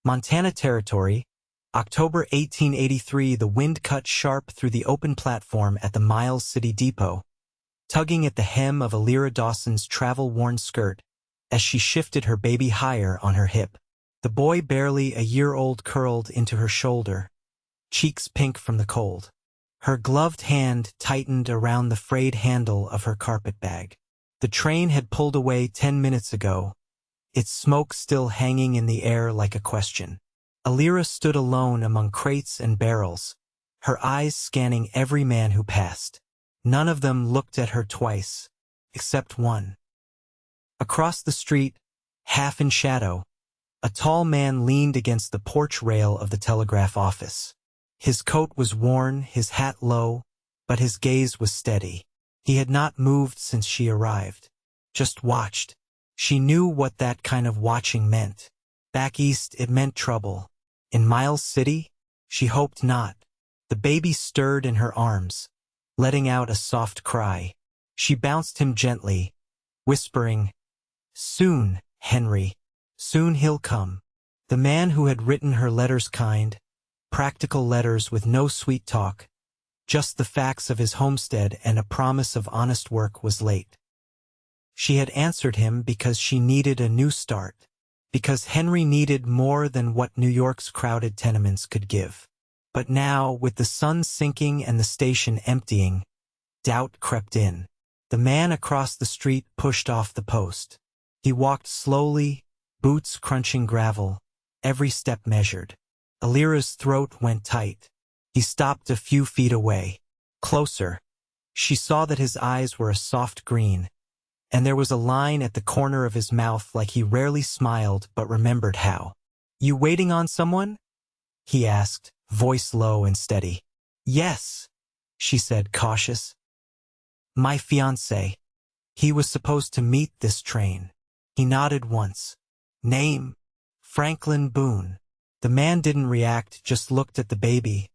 Montana Territory, October 1883. The wind cut sharp through the open platform at the Miles City Depot, tugging at the hem of Elira Dawson's travel-worn skirt as she shifted her baby higher on her hip. The boy, barely a year-old, curled into her shoulder, cheeks pink from the cold. Her gloved hand tightened around the frayed handle of her carpet bag. The train had pulled away 10 minutes ago, its smoke still hanging in the air like a question. Elira stood alone among crates and barrels, her eyes scanning every man who passed. None of them looked at her twice, except one. Across the street, half in shadow, a tall man leaned against the porch rail of the telegraph office. His coat was worn, his hat low, but his gaze was steady. He had not moved since she arrived, just watched. She knew what that kind of watching meant. Back east, it meant trouble. In Miles City, she hoped not. The baby stirred in her arms, letting out a soft cry. She bounced him gently, whispering, "Soon, Henry. Soon he'll come." The man who had written her letters, kind, practical letters with no sweet talk, just the facts of his homestead and a promise of honest work, was late. She had answered him because she needed a new start, because Henry needed more than what New York's crowded tenements could give. But now, with the sun sinking and the station emptying, doubt crept in. The man across the street pushed off the post. He walked slowly, boots crunching gravel, every step measured. Elira's throat went tight. He stopped a few feet away. Closer. She saw that his eyes were a soft green, and there was a line at the corner of his mouth like he rarely smiled but remembered how. "You waiting on someone?" he asked, voice low and steady. "Yes," she said, cautious. "My fiancé. He was supposed to meet this train." He nodded once. "Name?" "Franklin Boone." The man didn't react, just looked at the baby,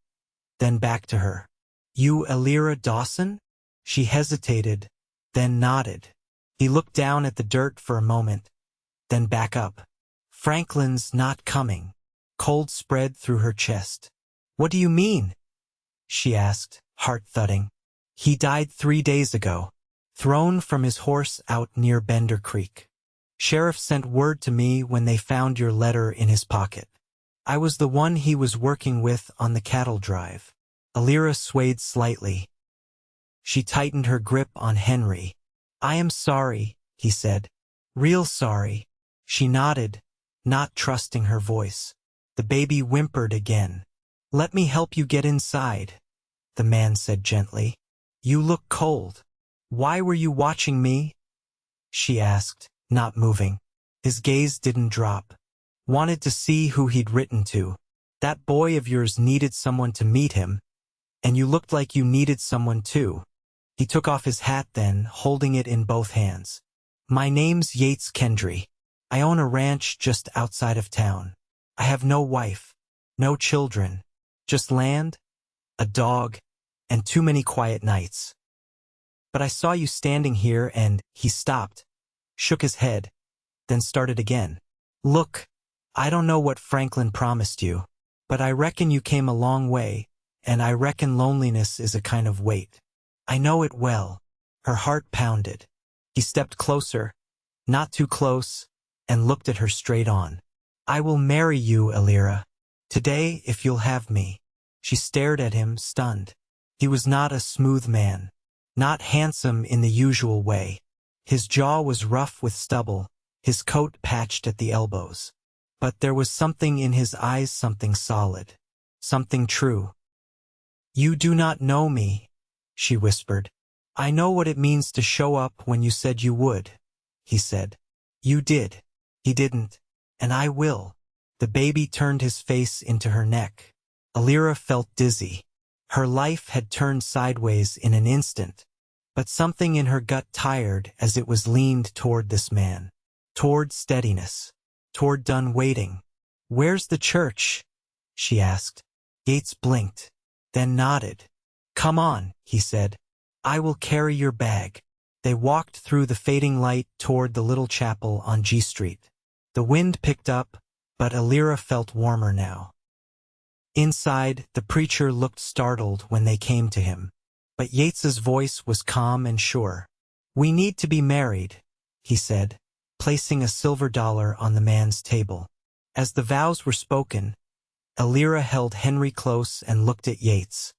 then back to her. "You Elira Dawson?" She hesitated, then nodded. He looked down at the dirt for a moment, then back up. "Franklin's not coming." Cold spread through her chest. "What do you mean?" she asked, heart thudding. "He died 3 days ago, thrown from his horse out near Bender Creek. Sheriff sent word to me when they found your letter in his pocket. I was the one he was working with on the cattle drive." Elira swayed slightly. She tightened her grip on Henry. "I am sorry," he said. "Real sorry." She nodded, not trusting her voice. The baby whimpered again. "Let me help you get inside," the man said gently. "You look cold." "Why were you watching me?" she asked, not moving. His gaze didn't drop. "Wanted to see who he'd written to. That boy of yours needed someone to meet him, and you looked like you needed someone too." He took off his hat then, holding it in both hands. "My name's Yates Kendry. I own a ranch just outside of town. I have no wife, no children, just land, a dog, and too many quiet nights. But I saw you standing here and..." He stopped, shook his head, then started again. "Look, I don't know what Franklin promised you, but I reckon you came a long way, and I reckon loneliness is a kind of weight. I know it well." Her heart pounded. He stepped closer, not too close, and looked at her straight on. "I will marry you, Elira. Today, if you'll have me." She stared at him, stunned. He was not a smooth man, not handsome in the usual way. His jaw was rough with stubble, his coat patched at the elbows. But there was something in his eyes, something solid, something true. "You do not know me," she whispered. "I know what it means to show up when you said you would," he said. "You did. He didn't. And I will." The baby turned his face into her neck. Elira felt dizzy. Her life had turned sideways in an instant, but something in her gut tired as it was leaned toward this man, toward steadiness, toward done waiting. "Where's the church?" she asked. Yates blinked, then nodded. "Come on," he said. "I will carry your bag." They walked through the fading light toward the little chapel on G Street. The wind picked up, but Elira felt warmer now. Inside, the preacher looked startled when they came to him. But Yates's voice was calm and sure. "We need to be married," he said, placing a silver dollar on the man's table. As the vows were spoken, Elira held Henry close and looked at Yates.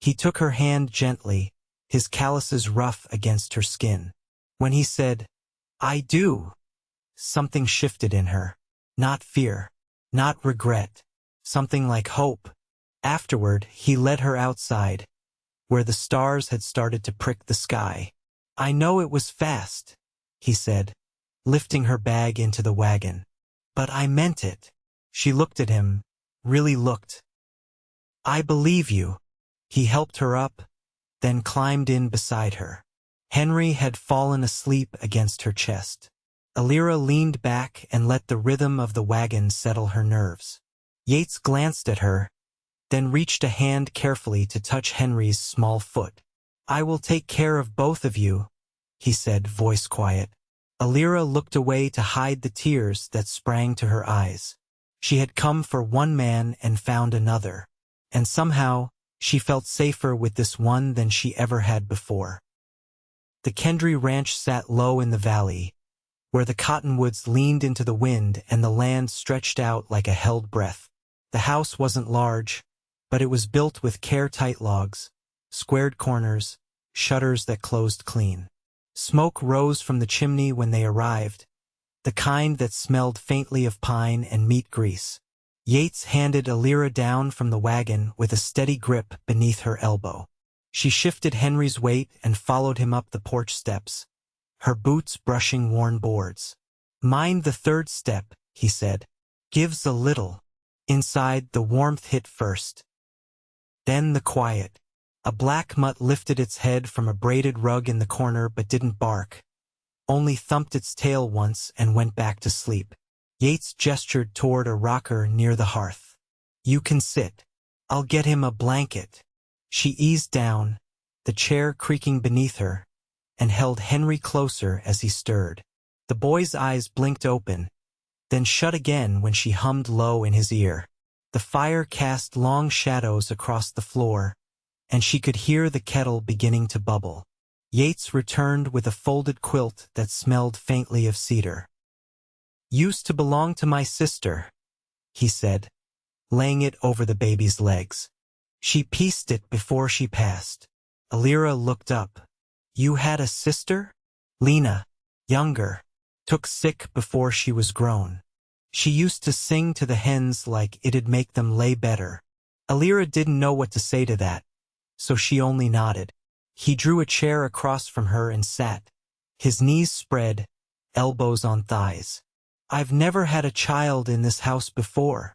He took her hand gently, his calluses rough against her skin. When he said, "I do," something shifted in her. Not fear, not regret, something like hope. Afterward, he led her outside, where the stars had started to prick the sky. "I know it was fast," he said, lifting her bag into the wagon. "But I meant it." She looked at him, really looked. "I believe you." He helped her up, then climbed in beside her. Henry had fallen asleep against her chest. Elira leaned back and let the rhythm of the wagon settle her nerves. Yates glanced at her, then reached a hand carefully to touch Henry's small foot. "I will take care of both of you," he said, voice quiet. Elira looked away to hide the tears that sprang to her eyes. She had come for one man and found another, and somehow she felt safer with this one than she ever had before. The Kendry ranch sat low in the valley, where the cottonwoods leaned into the wind and the land stretched out like a held breath. The house wasn't large, but it was built with care-tight logs, squared corners, shutters that closed clean. Smoke rose from the chimney when they arrived, the kind that smelled faintly of pine and meat grease. Yates handed Elira down from the wagon with a steady grip beneath her elbow. She shifted Henry's weight and followed him up the porch steps, her boots brushing worn boards. "Mind the third step," he said. "Gives a little." Inside, the warmth hit first. Then the quiet. A black mutt lifted its head from a braided rug in the corner but didn't bark, only thumped its tail once and went back to sleep. Yates gestured toward a rocker near the hearth. "You can sit. I'll get him a blanket." She eased down, the chair creaking beneath her, and held Henry closer as he stirred. The boy's eyes blinked open, then shut again when she hummed low in his ear. The fire cast long shadows across the floor, and she could hear the kettle beginning to bubble. Yates returned with a folded quilt that smelled faintly of cedar. "Used to belong to my sister," he said, laying it over the baby's legs. "She pieced it before she passed." Elira looked up. "You had a sister?" "Lena, younger, took sick before she was grown. She used to sing to the hens like it'd make them lay better." Elira didn't know what to say to that, so she only nodded. He drew a chair across from her and sat, his knees spread, elbows on thighs. "I've never had a child in this house before,"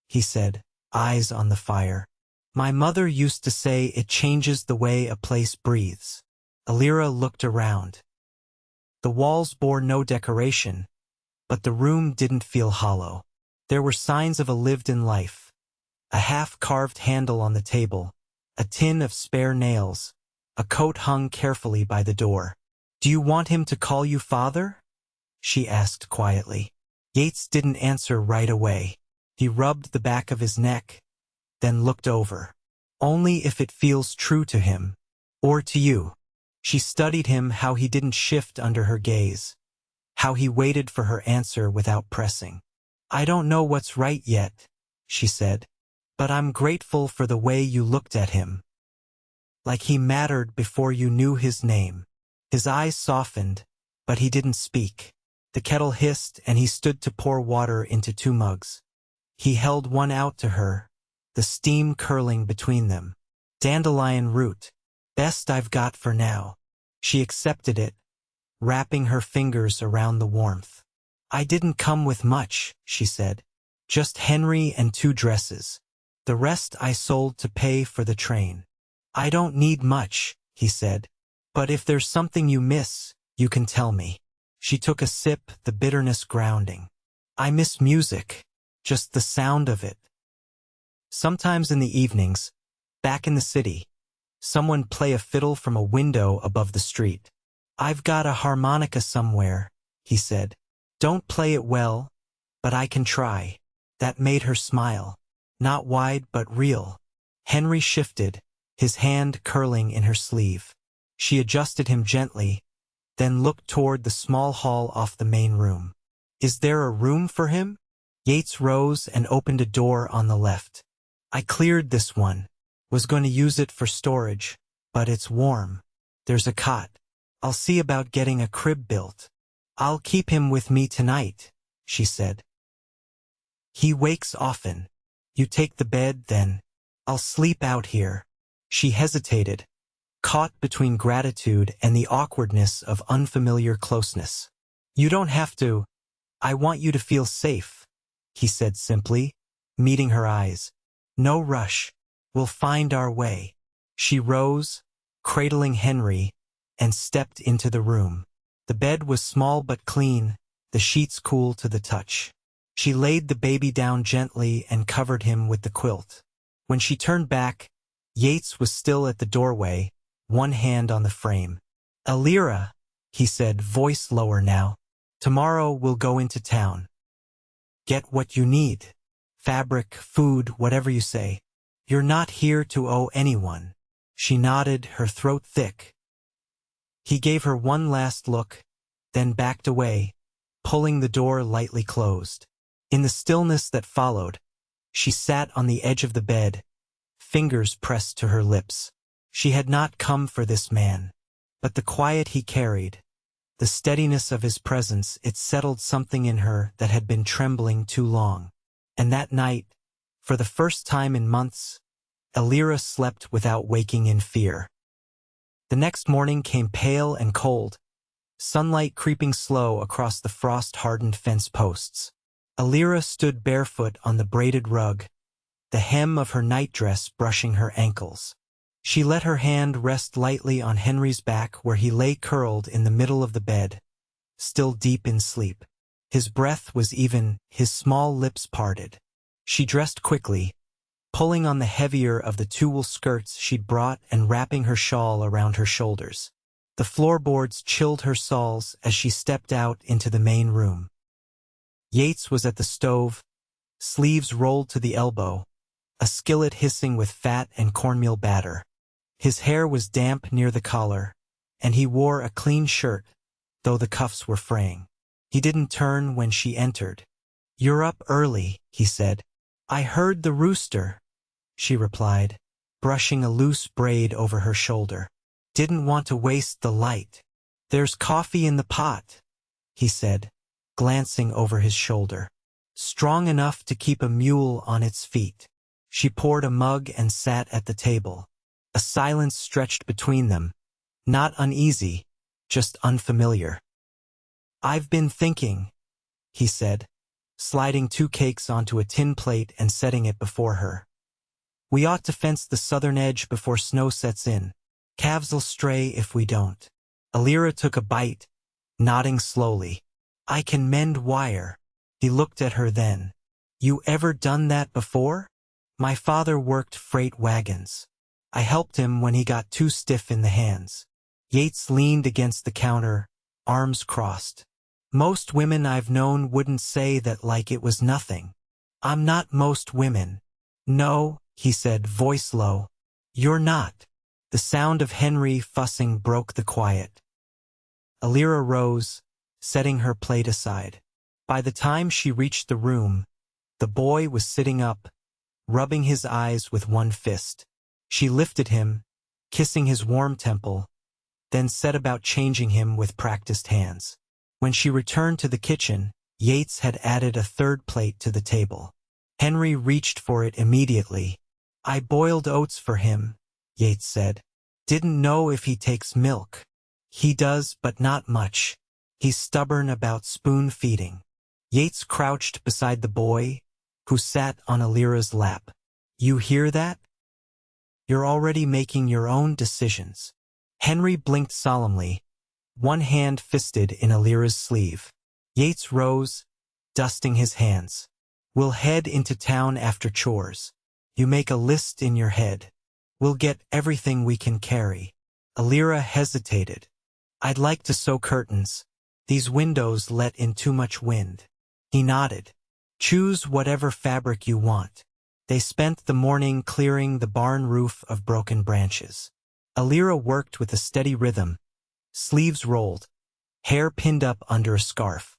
he said, eyes on the fire. "My mother used to say it changes the way a place breathes." Elira looked around. The walls bore no decoration, but the room didn't feel hollow. There were signs of a lived-in life. A half-carved handle on the table, a tin of spare nails, a coat hung carefully by the door. "Do you want him to call you father?" she asked quietly. Yates didn't answer right away. He rubbed the back of his neck, then looked over. "Only if it feels true to him. Or to you." She studied him, how he didn't shift under her gaze, how he waited for her answer without pressing. "I don't know what's right yet," she said, "but I'm grateful for the way you looked at him. Like he mattered before you knew his name." His eyes softened, but he didn't speak. The kettle hissed and he stood to pour water into 2 mugs. He held one out to her, the steam curling between them. "Dandelion root. Best I've got for now." She accepted it, wrapping her fingers around the warmth. "I didn't come with much," she said. "Just Henry and 2 dresses. The rest I sold to pay for the train." "I don't need much," he said. "But if there's something you miss, you can tell me." She took a sip, the bitterness grounding. "I miss music, just the sound of it. Sometimes in the evenings, back in the city, someone play a fiddle from a window above the street. I've got a harmonica somewhere," he said. "Don't play it well, but I can try." That made her smile. Not wide but real. Henry shifted, his hand curling in her sleeve. She adjusted him gently, then looked toward the small hall off the main room. Is there a room for him? Yates rose and opened a door on the left. I cleared this one. Was going to use it for storage, but it's warm. There's a cot. I'll see about getting a crib built. I'll keep him with me tonight, she said. He wakes often. You take the bed, then. I'll sleep out here. She hesitated, caught between gratitude and the awkwardness of unfamiliar closeness. You don't have to. I want you to feel safe, he said simply, meeting her eyes. No rush. We'll find our way. She rose, cradling Henry, and stepped into the room. The bed was small but clean, the sheets cool to the touch. She laid the baby down gently and covered him with the quilt. When she turned back, Yates was still at the doorway, one hand on the frame. Elira, he said, voice lower now. Tomorrow we'll go into town. Get what you need. Fabric, food, whatever you say. You're not here to owe anyone. She nodded, her throat thick. He gave her one last look, then backed away, pulling the door lightly closed. In the stillness that followed, she sat on the edge of the bed, fingers pressed to her lips. She had not come for this man, but the quiet he carried, the steadiness of his presence, it settled something in her that had been trembling too long. And that night, for the first time in months, Elira slept without waking in fear. The next morning came pale and cold, sunlight creeping slow across the frost-hardened fence posts. Elira stood barefoot on the braided rug, the hem of her nightdress brushing her ankles. She let her hand rest lightly on Henry's back where he lay curled in the middle of the bed, still deep in sleep. His breath was even, his small lips parted. She dressed quickly, pulling on the heavier of the two wool skirts she'd brought and wrapping her shawl around her shoulders. The floorboards chilled her soles as she stepped out into the main room. Yates was at the stove, sleeves rolled to the elbow, a skillet hissing with fat and cornmeal batter. His hair was damp near the collar, and he wore a clean shirt, though the cuffs were fraying. He didn't turn when she entered. You're up early, he said. I heard the rooster, she replied, brushing a loose braid over her shoulder. Didn't want to waste the light. There's coffee in the pot, he said, glancing over his shoulder. Strong enough to keep a mule on its feet. She poured a mug and sat at the table. A silence stretched between them, not uneasy, just unfamiliar. I've been thinking, he said, sliding 2 cakes onto a tin plate and setting it before her. We ought to fence the southern edge before snow sets in. Calves'll stray if we don't. Elira took a bite, nodding slowly. I can mend wire. He looked at her then. You ever done that before? My father worked freight wagons. I helped him when he got too stiff in the hands. Yates leaned against the counter, arms crossed. Most women I've known wouldn't say that like it was nothing. I'm not most women. No, he said, voice low. You're not. The sound of Henry fussing broke the quiet. Elira rose, setting her plate aside. By the time she reached the room, the boy was sitting up, rubbing his eyes with one fist. She lifted him, kissing his warm temple, then set about changing him with practiced hands. When she returned to the kitchen, Yates had added a 3rd plate to the table. Henry reached for it immediately. I boiled oats for him, Yates said. Didn't know if he takes milk. He does, but not much. He's stubborn about spoon feeding. Yates crouched beside the boy, who sat on Elira's lap. You hear that? You're already making your own decisions. Henry blinked solemnly, one hand fisted in Elira's sleeve. Yates rose, dusting his hands. We'll head into town after chores. You make a list in your head. We'll get everything we can carry. Elira hesitated. I'd like to sew curtains. These windows let in too much wind. He nodded. Choose whatever fabric you want. They spent the morning clearing the barn roof of broken branches. Elira worked with a steady rhythm, sleeves rolled, hair pinned up under a scarf.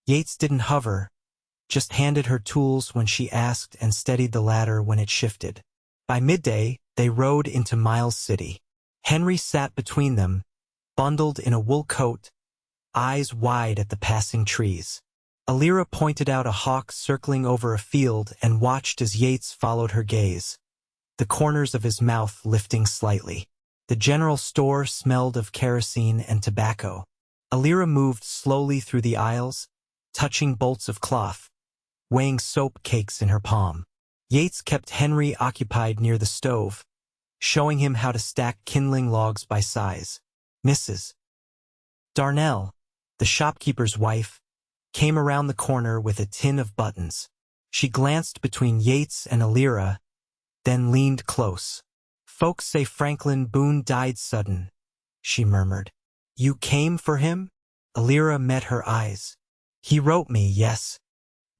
Yates didn't hover, just handed her tools when she asked and steadied the ladder when it shifted. By midday, they rode into Miles City. Henry sat between them, bundled in a wool coat, eyes wide at the passing trees. Elira pointed out a hawk circling over a field and watched as Yates followed her gaze, the corners of his mouth lifting slightly. The general store smelled of kerosene and tobacco. Elira moved slowly through the aisles, touching bolts of cloth, weighing soap cakes in her palm. Yates kept Henry occupied near the stove, showing him how to stack kindling logs by size. Mrs. Darnell, the shopkeeper's wife, came around the corner with a tin of buttons. She glanced between Yates and Elira, then leaned close. "Folks say Franklin Boone died sudden," she murmured. "You came for him?" Elira met her eyes. "He wrote me, yes."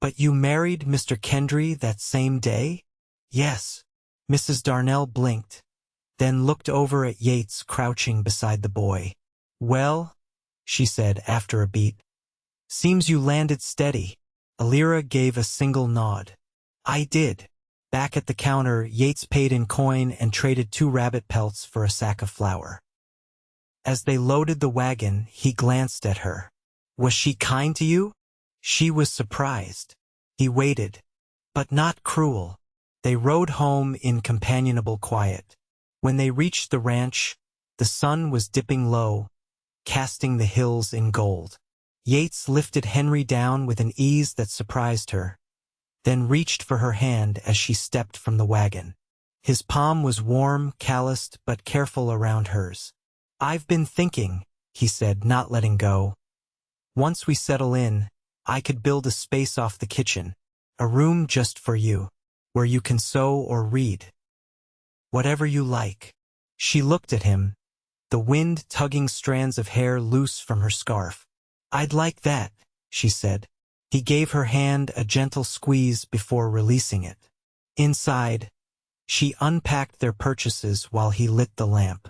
"But you married Mr. Kendry that same day?" "Yes." Mrs. Darnell blinked, then looked over at Yates crouching beside the boy. "Well," she said after a beat, "seems you landed steady." Elira gave a single nod. "I did." Back at the counter, Yates paid in coin and traded 2 rabbit pelts for a sack of flour. As they loaded the wagon, he glanced at her. "Was she kind to you?" She was surprised. He waited, but not cruel. They rode home in companionable quiet. When they reached the ranch, the sun was dipping low, casting the hills in gold. Yates lifted Henry down with an ease that surprised her, then reached for her hand as she stepped from the wagon. His palm was warm, calloused, but careful around hers. "I've been thinking," he said, not letting go. "Once we settle in, I could build a space off the kitchen, a room just for you, where you can sew or read. Whatever you like." She looked at him, the wind tugging strands of hair loose from her scarf. "I'd like that," she said. He gave her hand a gentle squeeze before releasing it. Inside, she unpacked their purchases while he lit the lamp.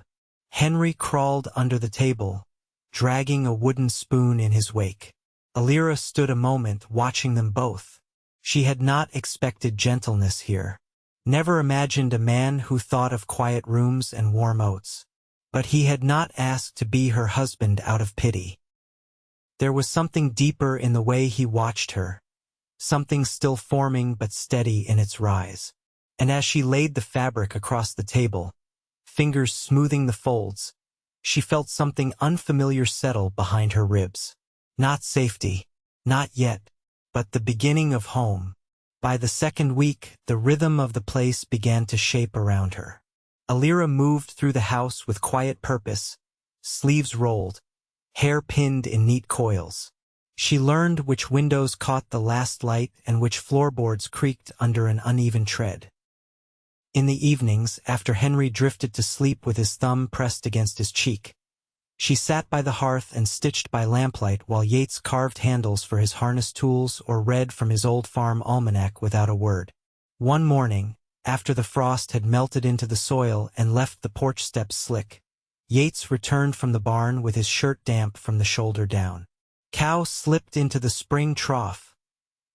Henry crawled under the table, dragging a wooden spoon in his wake. Elira stood a moment watching them both. She had not expected gentleness here, never imagined a man who thought of quiet rooms and warm oats. But he had not asked to be her husband out of pity. There was something deeper in the way he watched her, something still forming but steady in its rise. And as she laid the fabric across the table, fingers smoothing the folds, she felt something unfamiliar settle behind her ribs. Not safety, not yet, but the beginning of home. By the second week, the rhythm of the place began to shape around her. Elira moved through the house with quiet purpose, sleeves rolled, hair pinned in neat coils. She learned which windows caught the last light and which floorboards creaked under an uneven tread. In the evenings, after Henry drifted to sleep with his thumb pressed against his cheek, she sat by the hearth and stitched by lamplight while Yates carved handles for his harness tools or read from his old farm almanac without a word. One morning, after the frost had melted into the soil and left the porch steps slick, Yates returned from the barn with his shirt damp from the shoulder down. "Cow slipped into the spring trough,"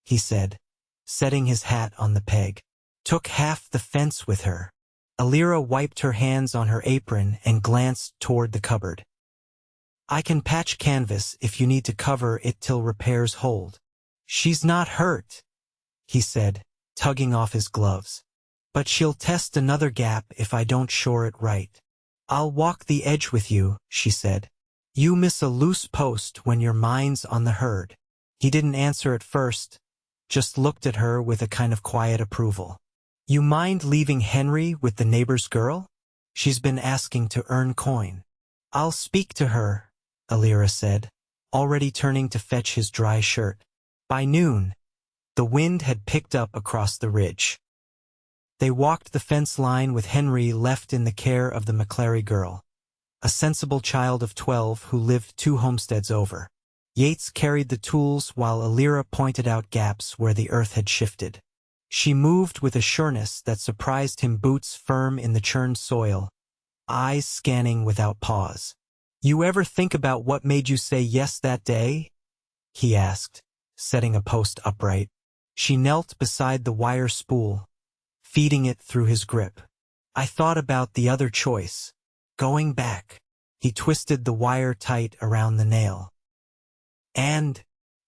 he said, setting his hat on the peg. "Took half the fence with her." Elira wiped her hands on her apron and glanced toward the cupboard. "I can patch canvas if you need to cover it till repairs hold." "She's not hurt," he said, tugging off his gloves. "But she'll test another gap if I don't shore it right." "I'll walk the edge with you," she said. "You miss a loose post when your mind's on the herd." He didn't answer at first, just looked at her with a kind of quiet approval. "You mind leaving Henry with the neighbor's girl? She's been asking to earn coin." "I'll speak to her," Elira said, already turning to fetch his dry shirt. By noon, the wind had picked up across the ridge. They walked the fence line with Henry left in the care of the McClary girl, a sensible child of 12 who lived 2 homesteads over. Yates carried the tools while Elira pointed out gaps where the earth had shifted. She moved with a sureness that surprised him, boots firm in the churned soil, eyes scanning without pause. "You ever think about what made you say yes that day?" he asked, setting a post upright. She knelt beside the wire spool, feeding it through his grip. "I thought about the other choice. Going back." He twisted the wire tight around the nail. "And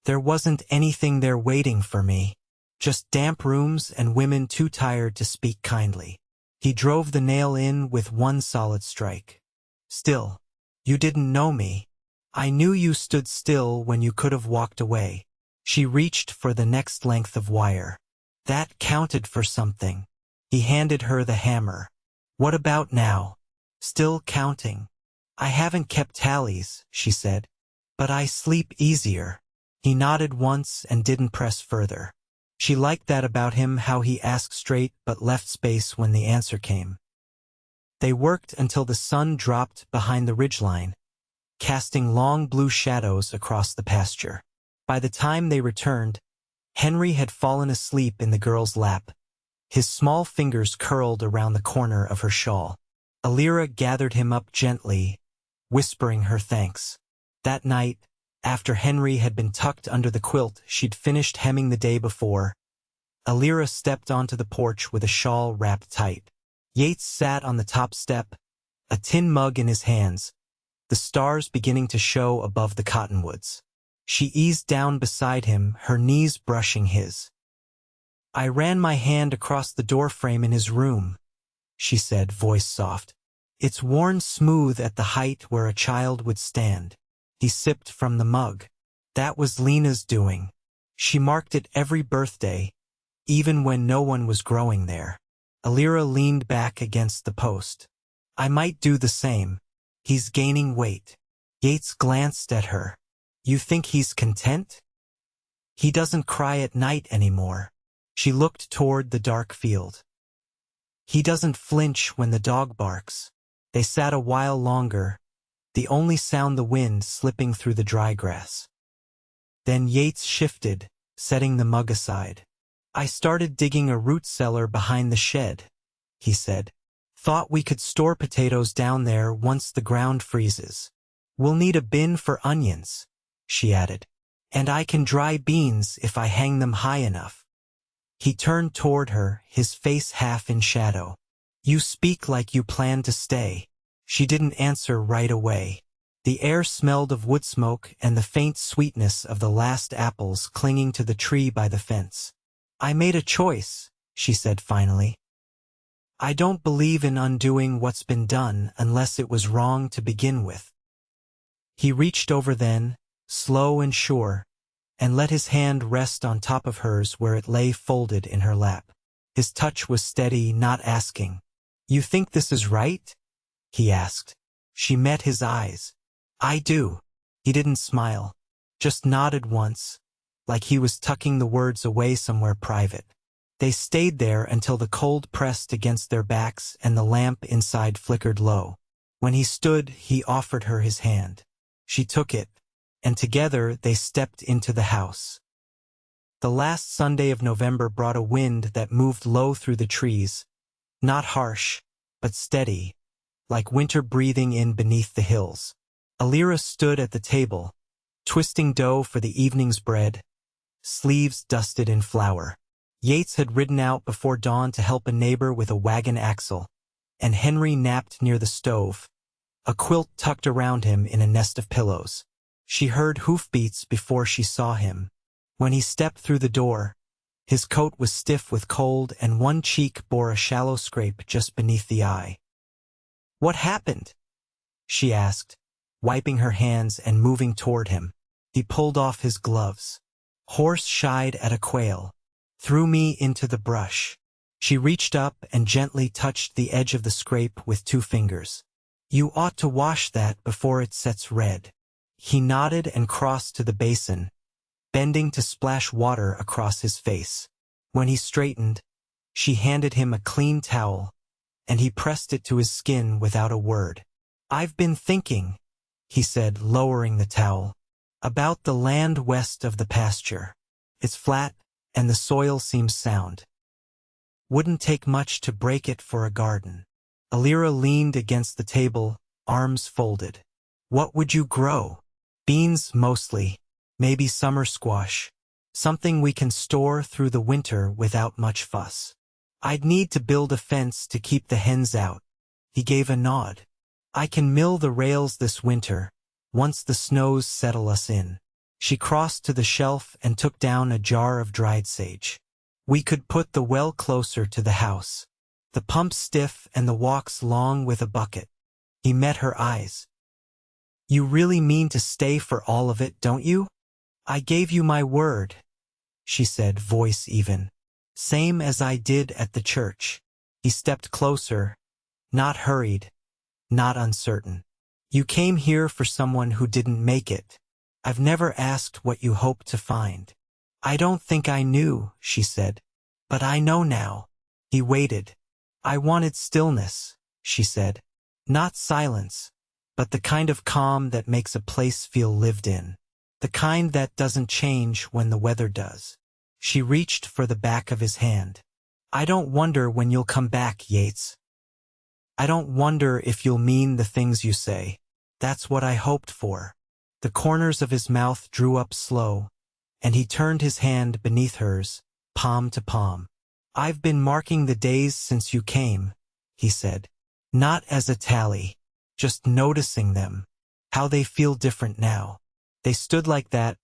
there wasn't anything there waiting for me. Just damp rooms and women too tired to speak kindly." He drove the nail in with one solid strike. "Still, you didn't know me. I knew you stood still when you could have walked away." She reached for the next length of wire. "That counted for something." He handed her the hammer. "What about now? Still counting?" "I haven't kept tallies," she said, "but I sleep easier." He nodded once and didn't press further. She liked that about him, how he asked straight but left space when the answer came. They worked until the sun dropped behind the ridgeline, casting long blue shadows across the pasture. By the time they returned, Henry had fallen asleep in the girl's lap, his small fingers curled around the corner of her shawl. Elira gathered him up gently, whispering her thanks. That night, after Henry had been tucked under the quilt she'd finished hemming the day before, Elira stepped onto the porch with a shawl wrapped tight. Yates sat on the top step, a tin mug in his hands, the stars beginning to show above the cottonwoods. She eased down beside him, her knees brushing his. "I ran my hand across the doorframe in his room," she said, voice soft. "It's worn smooth at the height where a child would stand." He sipped from the mug. "That was Lena's doing. She marked it every birthday, even when no one was growing there." Elira leaned back against the post. "I might do the same. He's gaining weight." Yates glanced at her. "You think he's content?" "He doesn't cry at night anymore." She looked toward the dark field. "He doesn't flinch when the dog barks." They sat a while longer, the only sound the wind slipping through the dry grass. Then Yates shifted, setting the mug aside. "I started digging a root cellar behind the shed," he said. "Thought we could store potatoes down there once the ground freezes. We'll need a bin for onions," she added. "And I can dry beans if I hang them high enough." He turned toward her, his face half in shadow. "You speak like you plan to stay." She didn't answer right away. The air smelled of wood smoke and the faint sweetness of the last apples clinging to the tree by the fence. "I made a choice," she said finally. "I don't believe in undoing what's been done unless it was wrong to begin with." He reached over then, slow and sure, and let his hand rest on top of hers where it lay folded in her lap. His touch was steady, not asking. "You think this is right?" he asked. She met his eyes. "I do." He didn't smile, just nodded once, like he was tucking the words away somewhere private. They stayed there until the cold pressed against their backs and the lamp inside flickered low. When he stood, he offered her his hand. She took it, and together they stepped into the house. The last Sunday of November brought a wind that moved low through the trees, not harsh, but steady, like winter breathing in beneath the hills. Elira stood at the table, twisting dough for the evening's bread, sleeves dusted in flour. Yates had ridden out before dawn to help a neighbor with a wagon axle, and Henry napped near the stove, a quilt tucked around him in a nest of pillows. She heard hoofbeats before she saw him. When he stepped through the door, his coat was stiff with cold and one cheek bore a shallow scrape just beneath the eye. "What happened?" she asked, wiping her hands and moving toward him. He pulled off his gloves. "Horse shied at a quail. Threw me into the brush." She reached up and gently touched the edge of the scrape with 2 fingers. "You ought to wash that before it sets red." He nodded and crossed to the basin, bending to splash water across his face. When he straightened, she handed him a clean towel, and he pressed it to his skin without a word. "I've been thinking," he said, lowering the towel. About the land west of the pasture. It's flat, and the soil seems sound. Wouldn't take much to break it for a garden. Elira leaned against the table, arms folded. What would you grow? Beans, mostly. Maybe summer squash. Something we can store through the winter without much fuss. I'd need to build a fence to keep the hens out. He gave a nod. I can mill the rails this winter, once the snows settle us in. She crossed to the shelf and took down a jar of dried sage. We could put the well closer to the house. The pump stiff and the walks long with a bucket. He met her eyes. You really mean to stay for all of it, don't you? I gave you my word, she said, voice even. Same as I did at the church. He stepped closer, not hurried, not uncertain. You came here for someone who didn't make it. I've never asked what you hoped to find. I don't think I knew, she said. But I know now. He waited. I wanted stillness, she said. Not silence, but the kind of calm that makes a place feel lived in. The kind that doesn't change when the weather does. She reached for the back of his hand. I don't wonder when you'll come back, Yates. I don't wonder if you'll mean the things you say. That's what I hoped for. The corners of his mouth drew up slow, and he turned his hand beneath hers, palm to palm. I've been marking the days since you came, he said. Not as a tally, just noticing them, how they feel different now. They stood like that,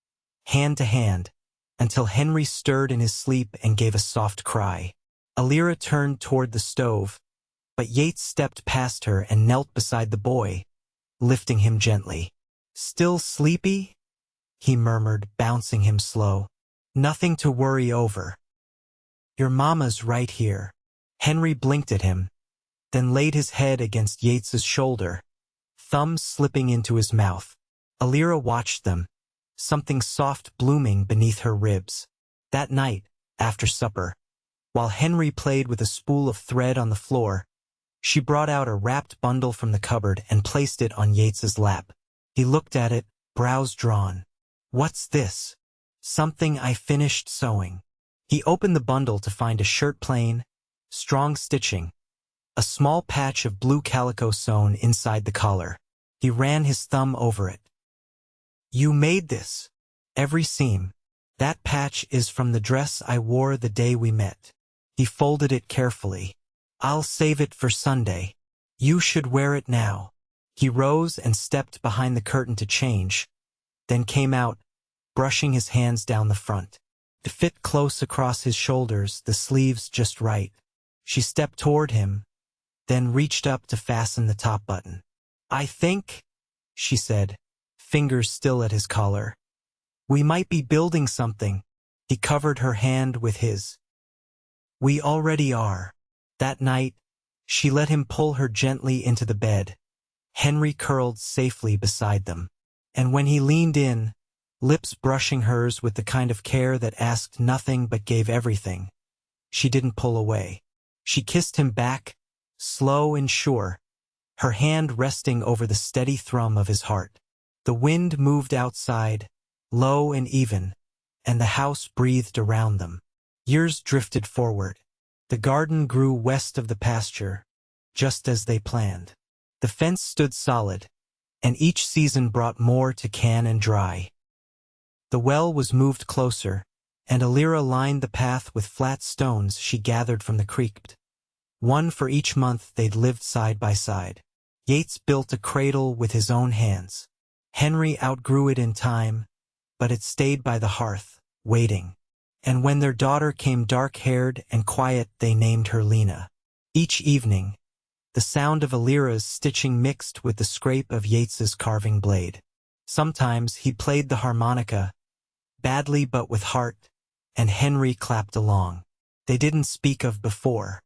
hand to hand, until Henry stirred in his sleep and gave a soft cry. Elira turned toward the stove, but Yates stepped past her and knelt beside the boy, lifting him gently. Still sleepy? He murmured, bouncing him slow. Nothing to worry over. Your mama's right here. Henry blinked at him, then laid his head against Yates's shoulder, thumbs slipping into his mouth. Elira watched them, something soft blooming beneath her ribs. That night, after supper, while Henry played with a spool of thread on the floor, she brought out a wrapped bundle from the cupboard and placed it on Yates's lap. He looked at it, brows drawn. What's this? Something I finished sewing. He opened the bundle to find a shirt plain, strong stitching, a small patch of blue calico sewn inside the collar. He ran his thumb over it. You made this. Every seam. That patch is from the dress I wore the day we met. He folded it carefully. I'll save it for Sunday. You should wear it now. He rose and stepped behind the curtain to change, then came out, brushing his hands down the front. To fit close across his shoulders, the sleeves just right. She stepped toward him, then reached up to fasten the top button. I think, she said, fingers still at his collar. We might be building something. He covered her hand with his. We already are. That night, she let him pull her gently into the bed. Henry curled safely beside them. And when he leaned in, lips brushing hers with the kind of care that asked nothing but gave everything, she didn't pull away. She kissed him back, slow and sure, her hand resting over the steady thrum of his heart. The wind moved outside, low and even, and the house breathed around them. Years drifted forward. The garden grew west of the pasture, just as they planned. The fence stood solid, and each season brought more to can and dry. The well was moved closer, and Elira lined the path with flat stones she gathered from the creek. One for each month they'd lived side by side. Yates built a cradle with his own hands. Henry outgrew it in time, but it stayed by the hearth, waiting. And when their daughter came dark-haired and quiet, they named her Lena. Each evening, the sound of Elira's stitching mixed with the scrape of Yates's carving blade. Sometimes he played the harmonica, badly but with heart, and Henry clapped along. They didn't speak of before.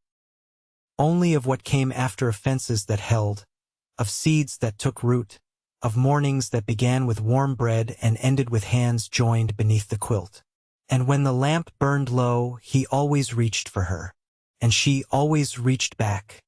Only of what came after, of fences that held, of seeds that took root, of mornings that began with warm bread and ended with hands joined beneath the quilt. And when the lamp burned low, he always reached for her, and she always reached back,